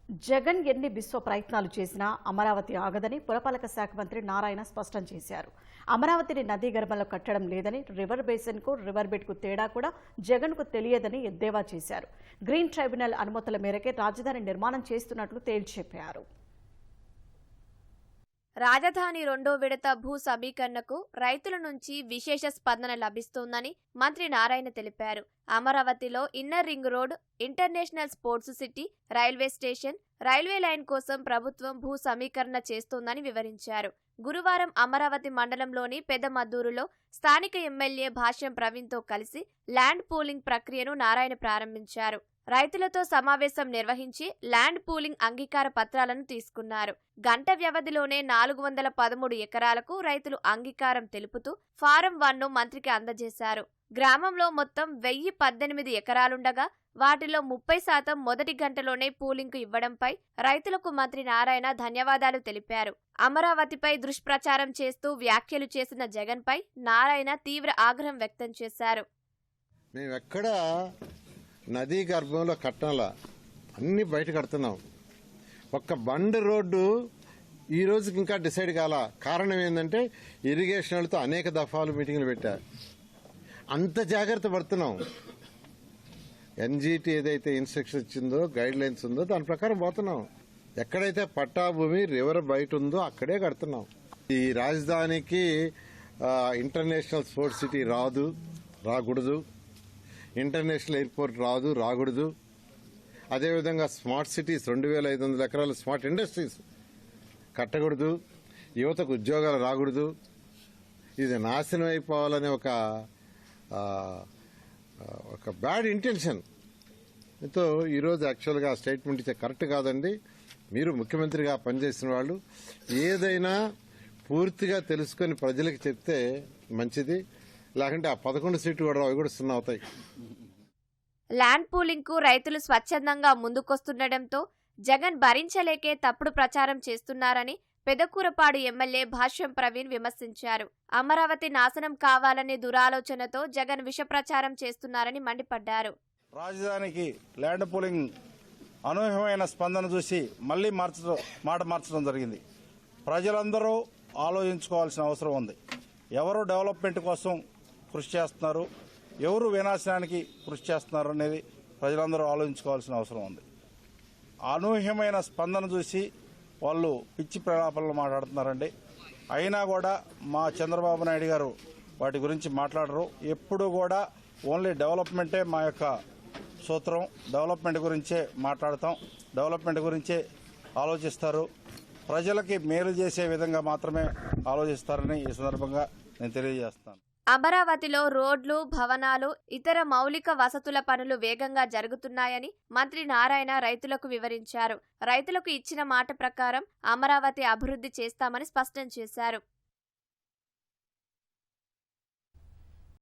జగన్ ఎన్ని విశ్వ ప్రయత్నాలు చేసినా అమరావతి ఆగదని పురపాలక శాఖ మంత్రి నారాయణ స్పష్టం చేశారు. అమరావతిని నదీ గర్భంలో కట్టడం లేదని, రివర్ బేసిన్కు రివర్ బెడ్కు తేడా కూడా జగన్కు తెలియదని ఎద్దేవా చేశారు. గ్రీన్ ట్రైబ్యునల్ అనుమతుల మేరకే రాజధాని నిర్మాణం చేస్తున్నట్లు తేల్చి చెప్పారు. రాజధాని రెండో విడత భూ సమీకరణకు రైతుల నుంచి విశేష స్పందన లభిస్తోందని మంత్రి నారాయణ తెలిపారు. అమరావతిలో inner ring road, international sports city, railway station, railway line కోసం ప్రభుత్వం భూ సమీకరణ చేస్తోందని వివరించారు. గురువారం అమరావతి మండలంలోని పెద్దమద్దూరులో స్థానిక ఎమ్మెల్యే భాష్యం ప్రవీణ్తో కలిసి ల్యాండ్ పూలింగ్ ప్రక్రియను నారాయణ ప్రారంభించారు. రైతులతో సమావేశం నిర్వహించి ల్యాండ్ పూలింగ్ అంగీకార పత్రాలను తీసుకున్నారు. గంట వ్యవధిలోనే 413 ఎకరాలకు రైతులు అంగీకారం తెలుపుతూ ఫారం 1ను మంత్రికి అందజేశారు. గ్రామంలో మొత్తం 1018 ఎకరాలుండగా వాటిలో 30% మొదటి గంటలోనే పూలింగ్కు ఇవ్వడంపై రైతులకు మంత్రి నారాయణ ధన్యవాదాలు తెలిపారు. అమరావతిపై దుష్ప్రచారం చేస్తూ వ్యాఖ్యలు చేసిన జగన్పై నారాయణ తీవ్ర ఆగ్రహం వ్యక్తం చేశారు. నదీ గర్భంలో కట్టాల అన్ని బయట కడుతున్నాం. ఒక్క బండ్ రోడ్డు ఈ రోజుకి ఇంకా డిసైడ్ కాల. కారణం ఏంటంటే ఇరిగేషన్ వాళ్ళతో అనేక దఫాలు మీటింగ్లు పెట్టారు. అంత జాగ్రత్త పడుతున్నాం. ఎన్జీటీ ఏదైతే ఇన్స్ట్రక్షన్ ఇచ్చిందో, గైడ్ లైన్స్ ఉందో దాని ప్రకారం పోతున్నాం. ఎక్కడైతే పట్టా భూమి రివర్ బయట ఉందో అక్కడే కడుతున్నాం. ఈ రాజధానికి ఇంటర్నేషనల్ స్పోర్ట్స్ సిటీ రాకూడదు. ఇంటర్నేషనల్ ఎయిర్పోర్ట్ రాకూడదు. అదేవిధంగా స్మార్ట్ సిటీస్ 2500 ఎకరాల స్మార్ట్ ఇండస్ట్రీస్ కట్టకూడదు. యువతకు ఉద్యోగాలు రాకూడదు. ఇది నాశనం అయిపోవాలనే ఒక బ్యాడ్ ఇంటెన్షన్తో ఈరోజు యాక్చువల్గా స్టేట్మెంట్ ఇచ్చే కరెక్ట్ కాదండి. మీరు ముఖ్యమంత్రిగా పనిచేసిన వాళ్ళు ఏదైనా పూర్తిగా తెలుసుకొని ప్రజలకు చెప్తే మంచిది. లేకుంటే ఆ 11 సీట్లు కూడా అవి కూడా 0 అవుతాయి. ల్యాండ్ పూలింగ్ కు రైతులు స్వచ్ఛందంగా ముందుకొస్తుండటంతో జగన్ భరించలేకే తప్పుడు ప్రచారం చేస్తున్నారని పెదకూరపాడు ఎమ్మెల్యే భాష్యం ప్రవీణ్ విమర్శించారు. అమరావతి నాశనం కావాలనే దురాలోచనతో జగన్ విష ప్రచారం చేస్తున్నారని మండిపడ్డారు. రాజధానికి ల్యాండ్ పూలింగ్ అనూహ్యమైన స్పందన చూసి మళ్లీ మాట మార్చడం జరిగింది. ప్రజలందరూ ఆలోచించుకోవాల్సిన అవసరం ఉంది. ఎవరు డెవలప్మెంట్ కోసం కృషి చేస్తున్నారు, ఎవరు వినాశనానికి కృషి చేస్తున్నారు అనేది ప్రజలందరూ ఆలోచించుకోవాల్సిన అవసరం ఉంది. అనూహ్యమైన స్పందన చూసి వాళ్ళు పిచ్చి ప్రలాపనలు మాట్లాడుతున్నారండి. అయినా కూడా మా చంద్రబాబు నాయుడు గారు వాటి గురించి మాట్లాడరు. ఎప్పుడు కూడా ఓన్లీ డెవలప్మెంటే మా యొక్క సూత్రం. డెవలప్మెంట్ గురించే మాట్లాడతాం, డెవలప్మెంట్ గురించే ఆలోచిస్తారు. ప్రజలకి మేలు చేసే విధంగా మాత్రమే ఆలోచిస్తారని ఈ సందర్భంగా నేను తెలియజేస్తాను. అమరావతిలో రోడ్లు, భవనాలు, ఇతర మౌలిక వసతుల పనులు వేగంగా జరుగుతున్నాయని మంత్రి నారాయణ రైతులకు వివరించారు. రైతులకు ఇచ్చిన మాట ప్రకారం అమరావతి అభివృద్ధి చేస్తామని స్పష్టం చేశారు.